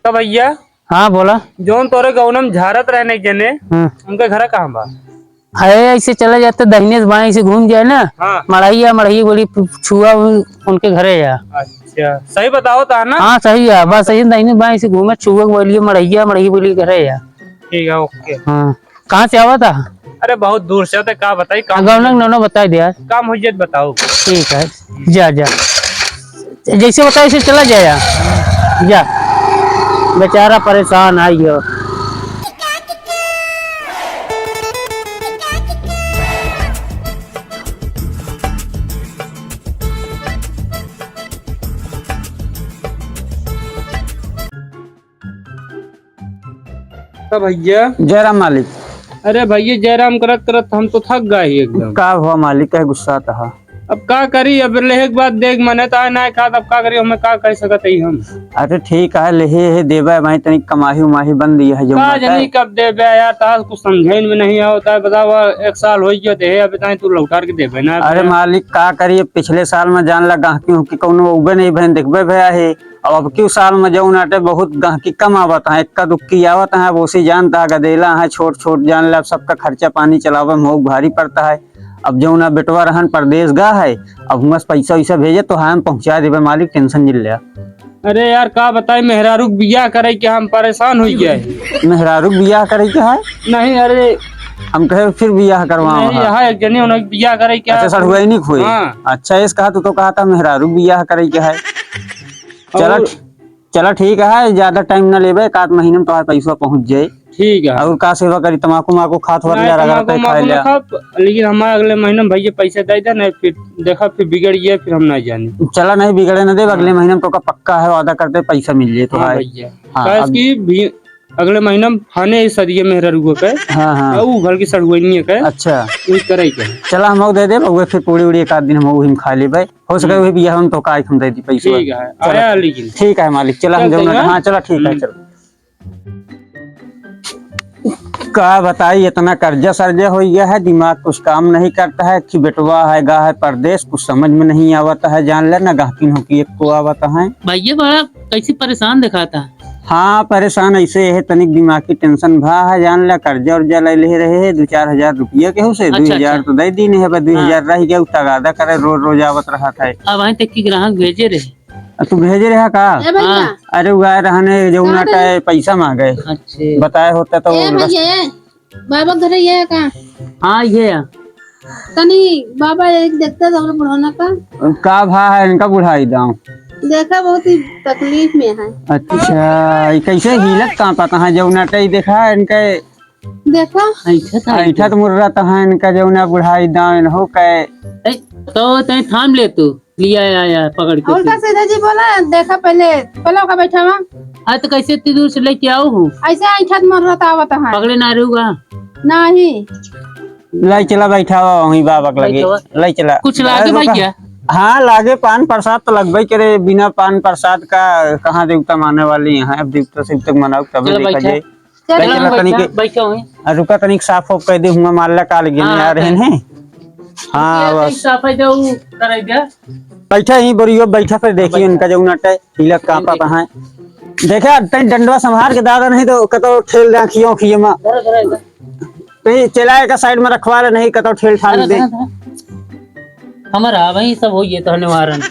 तो भैया हाँ बोला। जोन तोरे गौनम झारत रहने जने उनके घर कहाँ बा? है ऐसे चले जाते दहिने से बाएं से घूम जाए ना। हाँ मढ़ैया मढ़ी बोली छुआ उनके घरे या। अच्छा सही बताओ था ना। हाँ सही है, बस सही दहिने बाएं से घूमे छुआ बोलिए मढ़ैया मढ़ी बोली घरे या। ठीक है ओके। हाँ कहाँ से आवा था? अरे बहुत दूर से का बताई काम गौनक नौना बता दिया। काम हुई बताओ। ठीक है जा जा जैसे बताया ऐसे चला जाया जा। बेचारा परेशान आई हो। तो भैया जयराम मालिक। अरे भैया जयराम करत करत हम तो थक गए एकदम। का हुआ मालिक का गुस्सा था? अब का करी अब लेहे के बाद देख मने तो ना खा अब का करी हमें का कह सकत है हम। अरे ठीक है लेहे देवे भाई तनी कमाही उमाही बन दी है जो का जनी कब देबे यार तास कुछ समझे में नहीं आवता है। बताओ एक साल हो गया दे अब ताई तू लौटार के देबे ना। अरे मालिक का करिए पिछले साल में जान लगा क्यों कि कोनो उगे नहीं बहन देखबे भया है। अब क्यों साल में जो नाटे बहुत गहकी कम आवत है इक्का दुक्की आवत है वो सी जानता है गदेला है छोट छोट जान ला सबका खर्चा पानी चलावे में भारी पड़ता है। अब जो ना बेटवा रहन परदेश गा है अब हम पैसा वैसा भेजे तो हम पहुंचा देवे मालिक टेंशन जिल लिया। अरे यार का बताई मेहरारू बियाह करे के हम परेशान हो गए। मेहरारू बियाह करे के है? नहीं अरे हम कहे फिर बियाह करवाओ। नहीं यहाँ एक जनी उन्हें बियाह करे क्या? अच्छा सड़ुआ नहीं खोई। हाँ। अच्छा इस कहा तो कहा था मेहरारू बियाह करे के है। चला चला ठीक है ज्यादा टाइम न लेबे एक आध महीने में तो पैसा पहुंच जाये। ठीक है और का सेवा करी तमाकू माकू खात हुआ लेकिन हमारे अगले महीने में भैया पैसे दे दे नहीं फिर देखा फिर बिगड़ गया फिर हम ना जाने। चला नहीं बिगड़े न दे अगले महीने में तो का पक्का है वादा करते पैसा मिल जाये तो हाँ है। भैया अगले महीना में खाने सदिये मेहरारू के। हाँ हाँ वो घर की सड़ुआनी के। अच्छा करे के चला हम दे दे फिर पूरी उड़ी एक आध दिन हम खा ले हो सके वही बियाह हम तो का हम दे दी पैसा। ठीक है आया लेकिन ठीक है मालिक चला हम जाऊँ। हाँ चला ठीक है चलो। का बताई इतना कर्जा सर्जा हो गया है दिमाग कुछ काम नहीं करता है कि बेटवा है गा है परदेश कुछ समझ में नहीं आवता है जान ले ना गाहकिन हो की एक को आवता है। भैया बड़ा कैसे परेशान दिखाता है। हाँ परेशान ऐसे है तनिक दिमाग की टेंशन भा है जान ले कर्जा उर्जा ले रहे है 2-4 हजार रुपया के से 2,000 तो दे दी नहीं है 2,000 रह गया तगादा करे रोज आवत रहा था। अब वहीं तक की ग्राहक भेजे रहे। तू भेजे रहा का? हाँ। अरे वह रहने जो पैसा मांगे अच्छा बताए होता तो बाबा घर ये का? हाँ ये तनी बाबा एक देखता था बुढ़ाना का भा है इनका बुढ़ाई दाऊ देखा बहुत ही तकलीफ में है। अच्छा कैसे हिलत कहाँ पता है जो नाटे देखा है इनके देखा ऐठा तो मुर्रा तो है इनका जो ना बुढ़ाई दाऊ हो के तो तय थाम ले तू लिया आया पकड़ के उल्टा सीधा जी बोला देखा पहले का बैठा हुआ। हाँ तो कैसे इतनी दूर से लेके आओ हूँ ऐसे ऐठा मर रहा था आवत है पकड़े ना रहूँगा नहीं लाई चला बैठा हुआ वहीं बाबा लगे लाई चला कुछ लागे भाई क्या? हाँ लागे पान प्रसाद तो लगभग करे बिना पान प्रसाद का कहाँ देवता माने वाली है अब देवता से तक मनाओ तभी देखा जाए। रुका तनिक साफ हो कर दे हुआ माल्ला काल गिने आ रहे हैं। हाँ बस बैठा ही बोरियो बैठा फिर देखिए उनका जो नाटे हिलक कहाँ पाता है देखा डंडवा संभाल के दादा नहीं तो कतो ठेल रखियो खिए में कहीं चलाए का साइड में रखवा ले नहीं कतो ठेल ठाल दे हमारा वही सब हो गया तो निवारण।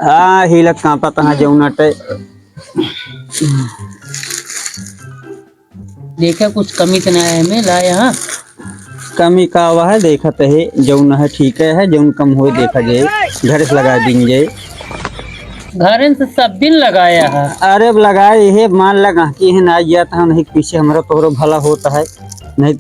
हाँ हिलक कहाँ पाता है जो नाटे देखा कुछ कमी तो नहीं में लाया। हाँ कमी का हुआ है देखा है जौन है ठीक है जौन कम हो देखा जाए घर से लगा देंगे घर से सब दिन लगाया है। अरे लगाए ये मान लगा कि है ना गया था नहीं पीछे हमारा तोहरो भला होता है नहीं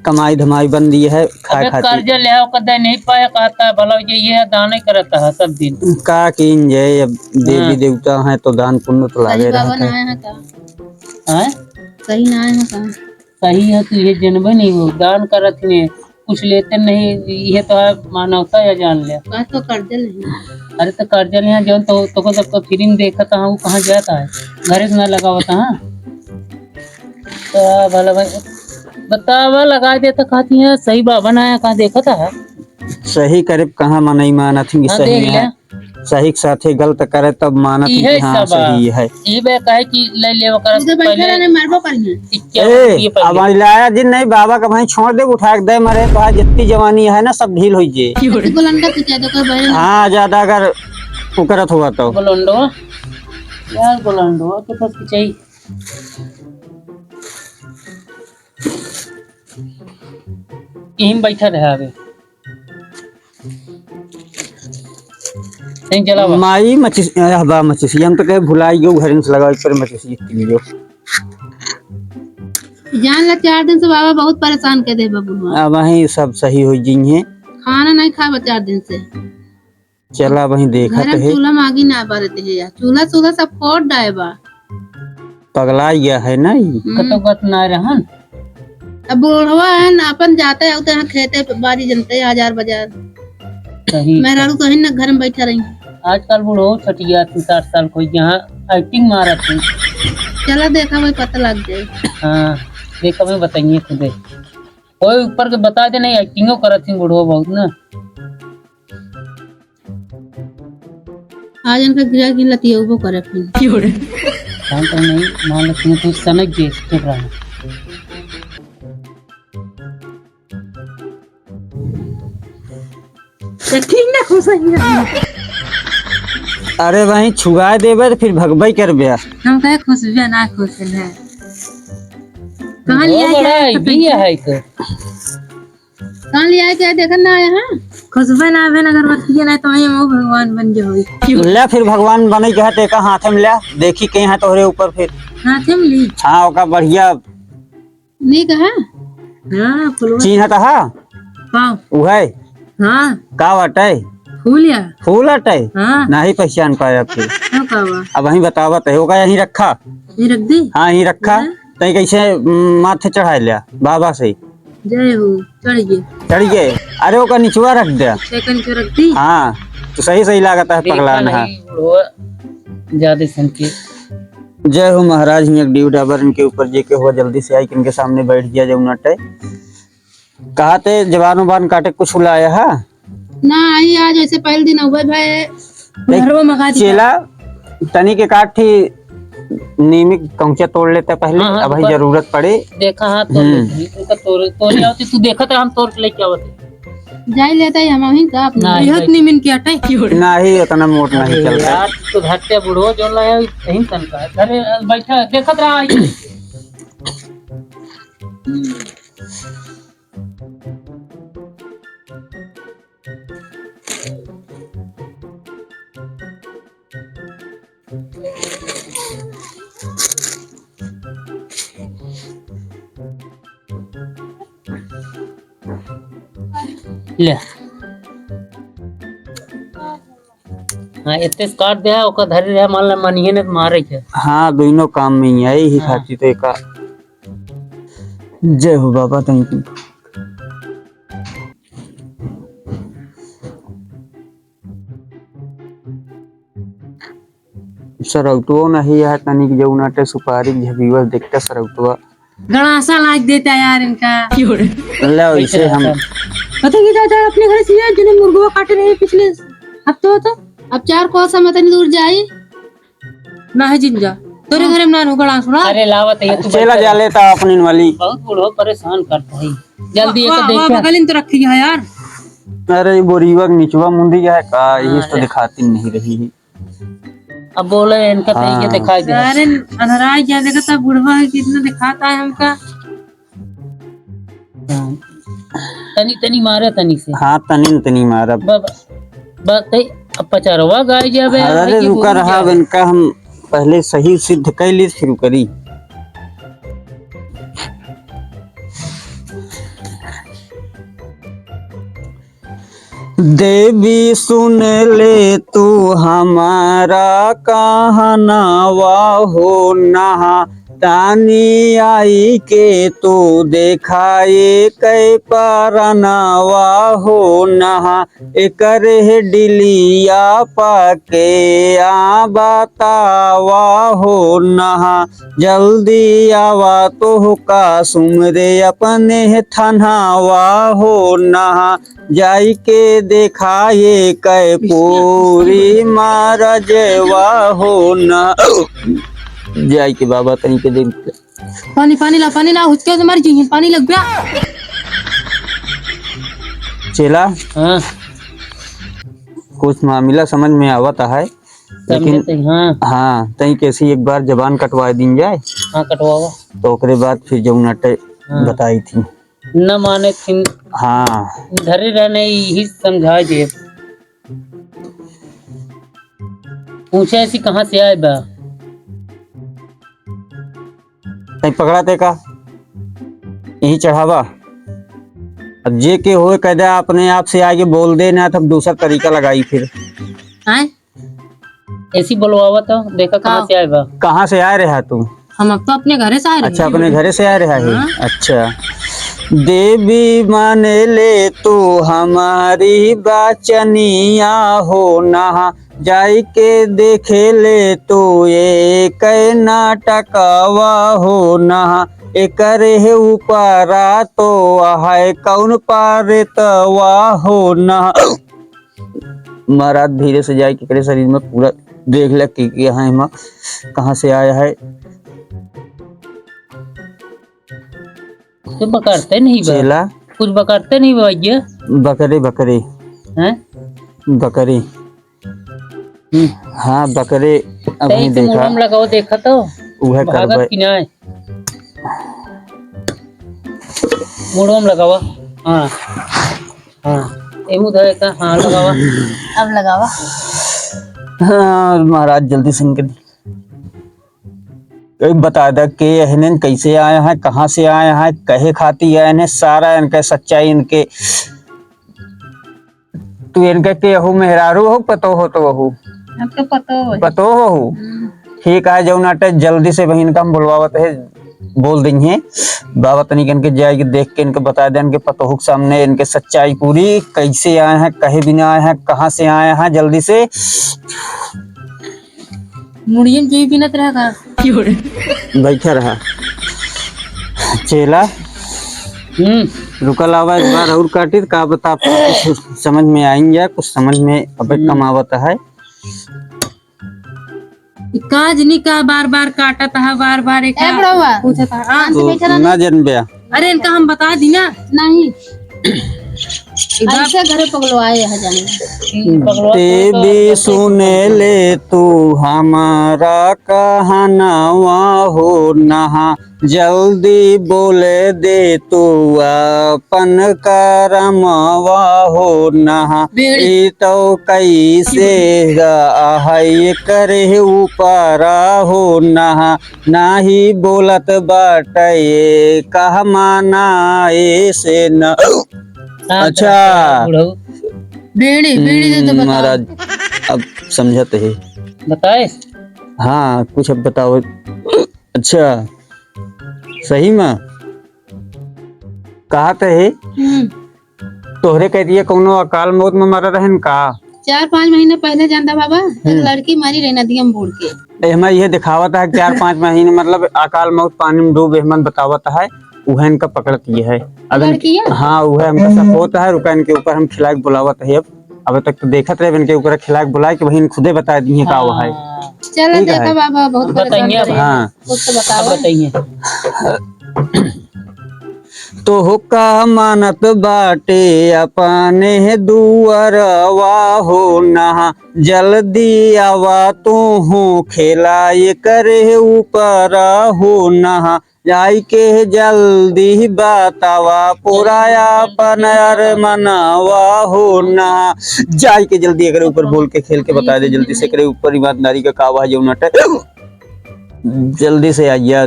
कमाई धमाई बन दी है खाए खाती कर्जा ले कदा नहीं पाया कहता भला ये दान करता है सब दिन का किन जाए अब देवी देवता है तो दान पुण्य तो लागे रहता है। सही ना है सही है तो ये जनबे नहीं वो दान करत में कुछ लेते नहीं ये तो है मानवता या जान ले तो कर्जा नहीं। अरे तो कर्जा ले जो तो सबको फ्री में देखा था वो कहाँ जाता है घरे से ना लगा होता। हाँ तो भला भाई बतावा लगा देता खाती है सही बाबा ना कहाँ देखा था सही करे कहाँ मनाई माना थी सही है सही के साथे गलत करे तब मानत इहे कि हाँ सब सही है। ई बे कहे कि ले ले कर उधर बैठे रहने मारबो करिए। ए अब लाया दिन नहीं बाबा का भाई छोड़ दे उठा के दे मरे तो जितनी जवानी है ना सब ढील हो जे। गोलंडा तू क्या तो बहन हाँ ज्यादा अगर उकरत हुआ तो गोलंडो यार गोलंडो तो बस चाहिए यहीं बैठा रहा अबे नहीं चला बा माई मचिस हवा मचिसी हम तो कहे भुलाई गयो घर से लगा पर मचिसी लियो जान ला 4 दिन से बाबा बहुत परेशान कर दे बाबू। अब वही सब सही हो जी है। खाना नहीं खा 4 दिन से। चला वही देखा घर तो में है चूल्हा मांगी ना बरते है यार चूल्हा सब फोड़ डाए बा। पगला गया है ना ये। कतो कत ना रहन अब बुढ़वा है ना अपन जाते हैं उधर खेते पे बारी जनते 1000 बाजार सही मैं रारू कहीं ना घर में बैठा रही। आजकल बूढ़ो छटिया 60 साल कोई यहाँ एक्टिंग मारा थी। चला देखा वही पता लग जाए। हाँ देखा मैं बताइए खुदे कोई ऊपर के बता दे नहीं एक्टिंगो करत थी बूढ़ो बहुत ना। आज इनका गिरा की लतिया वो करे फिर काम तो नहीं मान लो तू समझ गए चुप रहा ठीक ना खुश है। अरे वही छुआ देवे तो फिर भगबई कर बिया हम कहे खुश भी ना खुश है। कहां वो बड़ा भी है तो कहां लिया क्या देखन ना आया हां खुशबे ना बन अगरबत्ती ना तो हम भगवान बन जे होई। ले फिर भगवान बने कहते का हाथ में ले देखी के यहाँ तोहरे ऊपर फिर हाथ में ली हाँ ओका बढ़िया नहीं कहा हां फुलवा चिन्ह हा पाओ उहे हां का बटे फूल या फूल हटे हां नहीं पहचान पाया फिर क्या कावा अब वही बतावत है होगा यहीं रखा ये रख दी हाँ यहीं रखा तई कैसे माथे चढ़ा लिया बाबा से जय हो चढ़ गए चढ़ गए अरे ओका निचवा रख दिया सेकंड के रख दी। हाँ तो सही सही लागत है पगला ना ज्यादा सन के जय हो महाराज ही एक ड्यू डाबर इनके ऊपर जे के हुआ जल्दी से आई इनके सामने बैठ गया जब नटे कहा थे जवान उबान काटे कुछ लाया है ना आई आज ऐसे पहले दिन हुए भाई घरवा मंगा दी चेला तनी के काट थी नीमिक कंचा तोड़ लेते पहले हाँ, अब भाई जरूरत पड़े देखा हाँ तोड़ आवती तू देखा था हम तोड़ के लेके आवते जाई लेता है हम वहीं का अपना नहीं, बृहत निमिन के अटै ना ही उतना मोट नहीं चलता यार तो घाटे बूढ़ो जो लाया कहीं तन का घरे बैठा देखत रहा ले हाँ इतने काट दिया ओका धरे रहे मान ला मनिए ने मारे के हाँ दोनों काम में ही आई ही खाती तो का जय हो बाबा थैंक यू सरौटो नहीं है तनिक जो नाटे सुपारी झबीवर देखता सरौटो गड़ासा लाग देता यार इनका ले इसे हम पता की दादा अपने घर से जिन्हें मुर्गवा काटे रहे पिछले हफ्ते तो अब 4 कोस हम इतनी दूर जाई ना है जिंजा तोरे घर में ना गड़ा सुना। अरे लावत है तू चला जा लेता अपनी वाली बहुत बूढ़ो परेशान करता है जल्दी ये तो वाह देख बगलिन तो रखी है यार। अरे बोरीवा निचवा मुंडी है का ये तो दिखाती नहीं रही है अब बोले इनका तो ये दिखाई दे अरे अनराज क्या देखता बुढ़वा कितना दिखाता है हमका तनी तनी मारे तनी से हाँ तनी तनी मारा बस अब पचारवा गाय जावे अरे रुका रहा इनका हम पहले सही सिद्ध कर ली शुरू करी देवी सुन ले तू हमारा कहनावा हो नहा तानी आई के तो देखाए कै परनावा हो नहा एकर डिलिया पाके आ बतावा हो नहा जल्दी आवा तो का सुमरे अपने थनावा हो नहा जाई के देखा ये कै पूरी महाराजवा हो ना जाई के बाबा तनी के दिन पानी पानी ला उसके मर जी पानी लग गया। चेला हाँ कुछ मामला समझ में आवता है लेकिन समझते हैं, हाँ हाँ तई कैसी एक बार जबान कटवा दी जाए हाँ कटवावा। तो ओकरे बाद फिर जो नटे हाँ। बताई थी। न माने थी हाँ धरे रहने ही समझा जे पूछे ऐसी कहाँ से आए बा। तई पकड़ा ते का यही चढ़ावा अब जे के हो कदा अपने आप से आगे बोल दे ना तब दूसरा तरीका लगाई फिर हैं ऐसी बोलवावा तो देखा कहाँ से आए बा। कहाँ से आ रहा तू? हम अब तो अपने घर से आ रहे अच्छा अपने घरे से आ रहा है। अच्छा देवी माने ले तू हमारी बाचनिया हो नहा जाई के देखे ले तू ये कै नाटकवा हो नहा एकरे है ऊपरा तो है कौन पारे तवा हो नहा महाराज धीरे से जाए के शरीर में पूरा देख ले कि यहाँ हिमा कहाँ से आया है। तो बकरते नहीं बा चेला कुछ बकरते नहीं बा ये बकरे बकरे हैं बकरे हाँ बकरे अभी से देखा मुड़म लगाओ देखा तो वह भागत करबे कि ना मुड़म लगावा। हाँ हाँ एमू धरे का हाँ लगावा। अब लगावा। हाँ महाराज जल्दी से इनके बता दे के एहने कैसे आया है कहाँ से आया है कहे खाती है इन्हें सारा इनके सच्चाई इनके तू इनके के हो मेहरारू हो पतो हो तो हो आपको पता हो ठीक है जो नाटे जल्दी से बहन का हम बुलवावत है बोल देंगे बाबा तनिक इनके जाएगी देख के इनके बता दे इनके पतोह के सामने इनके सच्चाई पूरी कैसे आए हैं कहे बिना आए हैं कहाँ से आए हैं जल्दी से मुड़ियन जी भी न रहेगा बैठा रहा। चेला रुकल आवा एक बार और काटी का बता कुछ समझ में आएंगे कुछ समझ में अबे कम आवता है काज नहीं का बार बार काटा था बार बार एक पूछा था तो ना जन बया अरे इनका हम बता दी ना नहीं ऐसे घरे पगलवाए है जाने ते भी सुने ले तू हमारा कहनावा हो नहा जल्दी बोले दे तू अपन करमवा हो नहा ई तो कैसे है करे ऊपरा हो नहा नाही बोलत बाटे कह माना ऐसे न अच्छा बीड़ी बीड़ी दे तो बता महाराज अब समझते है बताए हाँ कुछ अब बताओ। अच्छा सही में कहा तो है तोहरे कह दिए कोनो अकाल मौत में मरा रहन का 4-5 महीने पहले जानता बाबा एक लड़की मारी रही नदी में बूढ़ के एहमा ये दिखावता है 4-5 महीने मतलब अकाल मौत पानी में डूब एहमन बतावता है वह इनका पकड़ती है अगर हाँ वह हमका सपोर्ट है रुका इनके ऊपर हम खिलाक बुलावत है अब तक तो देखत रहे इनके ऊपर खिलाक बुलाए कि वही खुदे बता दी है का वो है। चलो देखा बाबा बहुत बताइए अब। हाँ कुछ तो बताओ बताइए तो हुक्का मानत बाटे अपने दुअरवा हो नहा जल्दी आवा तू हूँ खिलाए करे ऊपर हो नहा जाई के जल्दी बतावा पूरा अपन मनावा हो ना जाई के जल्दी अगर ऊपर बोल के खेल के बता दे जल्दी से करे ऊपर ईमानदारी का कावा है जो नट जल्दी से आइए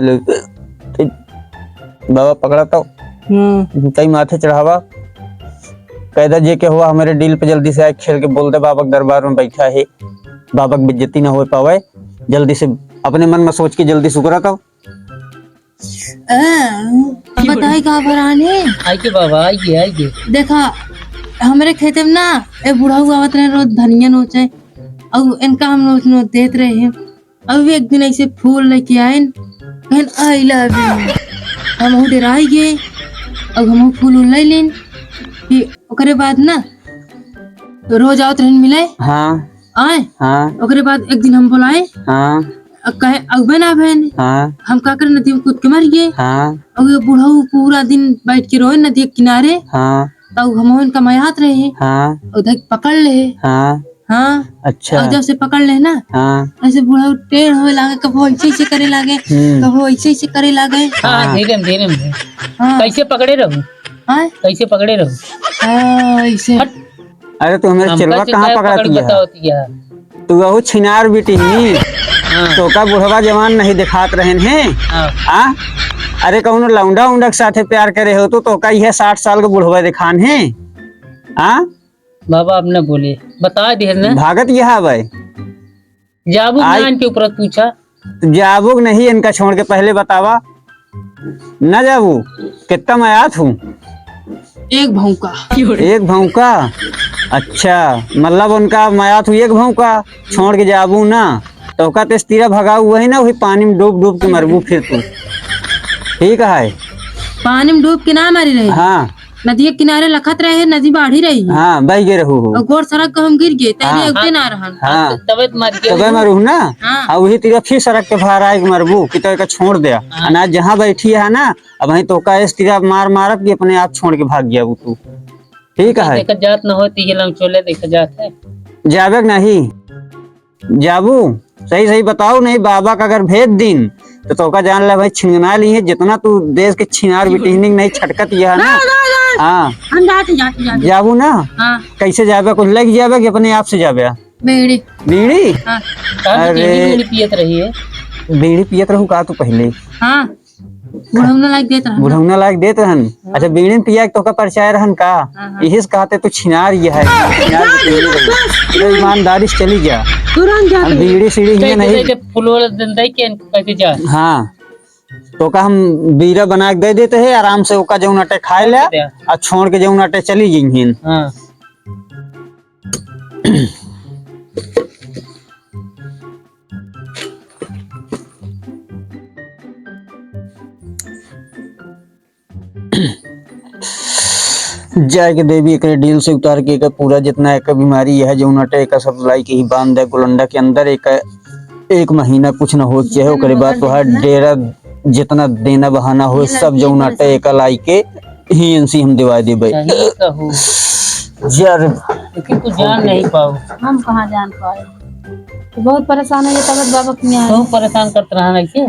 बाबा पकड़ा तो कई माथे चढ़ावा कैदा जे के हुआ हमारे डील पे जल्दी से आए खेल के बोल दे बाबा दरबार में बैठा है बाबा की बेइज्जती ना हो पावे जल्दी से अपने मन में सोच के जल्दी सुकरा था बताई कहाँ पर आने आइए बाबा आइए देखा हमारे खेते में ना एक बूढ़ा हुआ आवत रहे रोज धनिया नोचे और इनका हम नोच नोच देते रहे हैं। अब एक दिन ऐसे फूल लेके आए कहन आई लव यू हम डराई गए अब हम फूल ले लेन फिर ओकरे बाद ना रोज आवत रहन मिले हाँ आए। हाँ ओकरे बाद एक दिन हम बुलाए हाँ कहे अगबे ना बहन हाँ हम का करे नदी में कूद के मर गए। हाँ और ये बूढ़ऊ पूरा दिन बैठ के रोए नदी के किनारे। हाँ तब हम इनका मयात रहे हाँ उधर पकड़ ले। हाँ हाँ अच्छा और जब से पकड़ ले ना हाँ ऐसे बूढ़ा टेढ़ होए लागे, कबो ऐसे करे लागे, कबो ऐसे करे लागे। हाँ धीरे धीरे हाँ कैसे पकड़े रहूं, हाँ कैसे पकड़े रहूं। ऐसे अरे तो हमें हमका चिलवा कहाँ पकड़ पकड़ती है? बताओती है। तू वही छिनार बिटिनी हाँ तो का बुढ़वा जवान नहीं दिखात रहन है। हाँ हाँ अरे कौनो लौंडा उंडा के साथे प्यार करे हो तो का यह 60 साल का बुढ़वा दिखान है। हाँ बाबा अब न बोले बता दे ना। भागत यह भाई जाबू आई- ज्ञान के ऊपर पूछा। जाबुक नहीं इनका छोड़ के पहले बतावा न जाबू कितना मैं आत हूँ। एक भौंका एक भौंका अच्छा मतलब उनका मायात हुई एक भौंका छोड़ के जाबू ना तो का तेज तीरा भगाऊ वही ना वही पानी में डूब डूब के मरबू फिर तू ठीक है। पानी में डूब के ना मारी रही। हाँ नदी के किनारे लखत रहे, नदी बाढ़ी रही हाँ बह गे रहू हो और गोर सड़क को हम गिर गए तैरे हाँ। अगते ना रहन। हाँ तबियत मर तबे गया। मरू ना हाँ। और वही तीरा फिर सड़क के बाहर आए के मरबू कि तो छोड़ दिया अनाज जहाँ बैठी है ना अब वही तो का इस तीरा मार मारत कि अपने आप छोड़ के भाग गया वो तू ठीक है। देखा जात न होती है चोले देखा जात है। जाबे नहीं जाबू सही सही बताओ नहीं बाबा का अगर भेज दिन तो का जान ले भाई छिंगना ली है जितना तू देश के छिनार बिटिहनिंग नहीं छटकत यह ना। हाँ हम जाते जाबू ना हाँ कैसे जाबे कुछ लग जाबे कि अपने आप से जाबे बेड़ी बीड़ी हाँ अरे। बीड़ी पियत रही है। बीड़ी पियत रहू का तू पहले हाँ बुढ़ौना लायक देता है। बुढ़ौना लायक देत रहन। अच्छा बीड़ी में पिया तो का परिचय रहन का यही से कहते तू छिनार ये है छिनार बिटिहनिंग रही। ईमानदारी से चली जा तुरंत हम बीड़ी सीढ़ी ही नहीं। फुलवाला दंदाई के कैसे जा। हाँ तो का हम बीरा बना के दे देते हैं आराम से ओका जौन अटे खाए ले और छोड़ के जौन अटे चली गई। हाँ जाए के देवी एक डील से उतार के एकर पूरा जितना एक बीमारी है जौन अटे एक सब लाई के ही बांध दे गुलंडा के अंदर एक महीना कुछ न हो चाहे ओकरे बाद तो डेरा जितना देना बहाना हो सब जौन अटे एक लाई के ही इनसी हम दिवा देबे। सही कहू यार लेकिन तू जान नहीं पाओ। हम कहाँ जान पाए तो बहुत परेशान है ये तबियत बाबा की यहाँ। तो परेशान करते रहा ऐसे।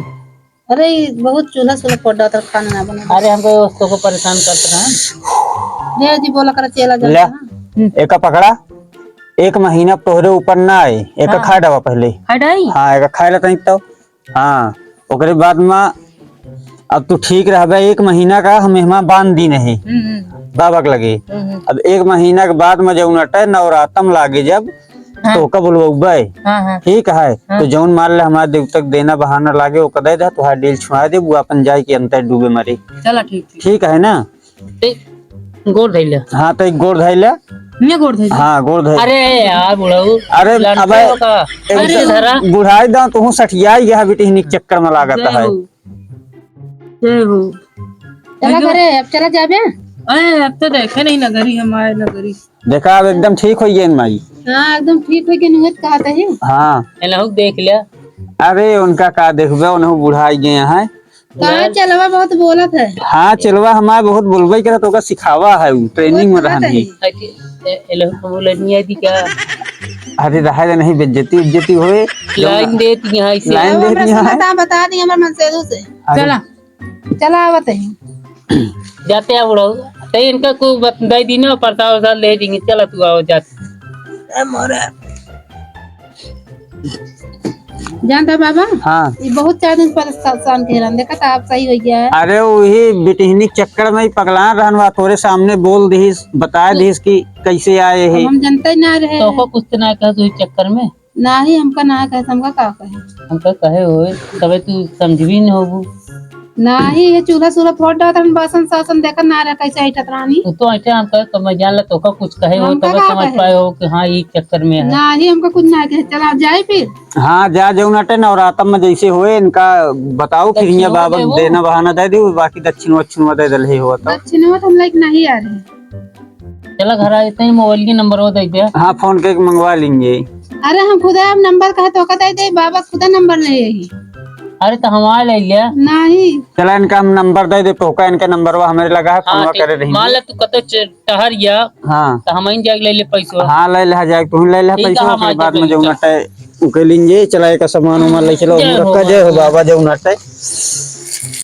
अरे बहुत चूल्हा सुलह पड़ा था खाना ना बना। अरे हमको दोस्तों को परेशान करते रहा। देव जी बोला कर चला ले जाता एक पकड़ा एक महीना तोहरे ऊपर ना आए एक खा दवा पहले। हटाई हाँ एक खाए लेता तो हाँ ओकरे बाद में अब तू ठीक रहबे। एक महीना का हम मेहमान बांध दी नहीं बाबा के लगे। अब एक महीना के बाद में जौन अटे नवरातम लागे जब तो का बोलबे ठीक है। तो जौन मान ले हमारे देवतक देना बहाना लागे वो कदे दे तो डील छुआ दे वो अपन जाए के अंतर डूबे मरे। चला ठीक ठीक है ना। गोर धैले। हाँ तो एक गोड़ धैले मैं गोड़ धई। हाँ गोड़ धैले। अरे यार बुढ़ाऊ अरे अबे अरे धरा बुढ़ाई दा तू सठिया यह बिटिहनी के चक्कर में लागत है। जय हो चला करे अब चला जाबे। अरे अब तो देखे नहीं नगरी हमारे नगरी। देखा अब एकदम ठीक हो गई माई। हाँ एकदम ठीक हो के नुहत कहता है। हाँ एलहू देख लिया। अरे उनका का देखबे उन्हें बुढ़ाई गए हैं। कहा चलवा बहुत बोलत है। हाँ चलवा हमारे बहुत बोलबे करे तो का सिखावा है ट्रेनिंग में रहनी। एलहू को बोलनी आई थी क्या। अरे रहा नहीं बेइज्जती इज्जती होए लाइन देती यहाँ से। लाइन अब देती है। बता दी हमारे मन से चला चला आवत है। जाते हैं बुढ़ाऊ तो इनका को बताई दी ना परता वरता ले देंगे। चला तू आओ जाते। जानता बाबा हाँ ये बहुत 4 दिन परेशान कह रहा देखा था आप सही हो गया है। अरे वही बिटिहनी के चक्कर में ही पगला रहनवा तोरे सामने बोल दीस बता दीस कि कैसे आए है। हम जनता ही ना रहे तो को कुछ ना कह तू चक्कर में ना ही हमका ना कहे हमका का कहे हमका कहे होए तबे तू समझबी न होबू। ना ही ये चूल्हा सूल्हा फोड़ डालता बासन सासन देखा ना रहा कैसे हिटत रानी। तू तो ऐसे हमका समझ जान ला तो का कुछ कहे हो हमका तबे का समझ कहे? पाए हो कि हाँ ये चक्कर में है। ना ही हमका कुछ ना कहे चला जाए फिर। हाँ जा जौन अटे नवरातम में जैसे होए इनका बताओ फिर यहाँ बाबा दक्षिणवा देना बहाना दे दी बाकी दक्षिण वक्षिण में दे दल ही हुआ था। दक्षिण में हम लाइक नहीं आ रहे चला घर आ जाते हैं, मोबाइल के नंबर वो दे दे। हाँ फोन के मंगवा लेंगे। अरे हम खुदा नंबर कहा तो कहते दे बाबा खुदा नंबर नहीं है अरे तो हमारा ले लिया नहीं। चला इनका हम नंबर दे दे, पोका इनका नंबर वो हमें लगा है, फोन करे रही। मान ले तू कतो टहर गया हाँ तो हम ही जाके ले ले पैसा। हाँ ले ले जाए, तू ले ले ठीक है, पैसा, हम फिर आज बाद में पैसा। जो नटे उके लेंगे। चला एक सामान उमान ले चलो, जय हो रखा जय हो बाबा जो नटे।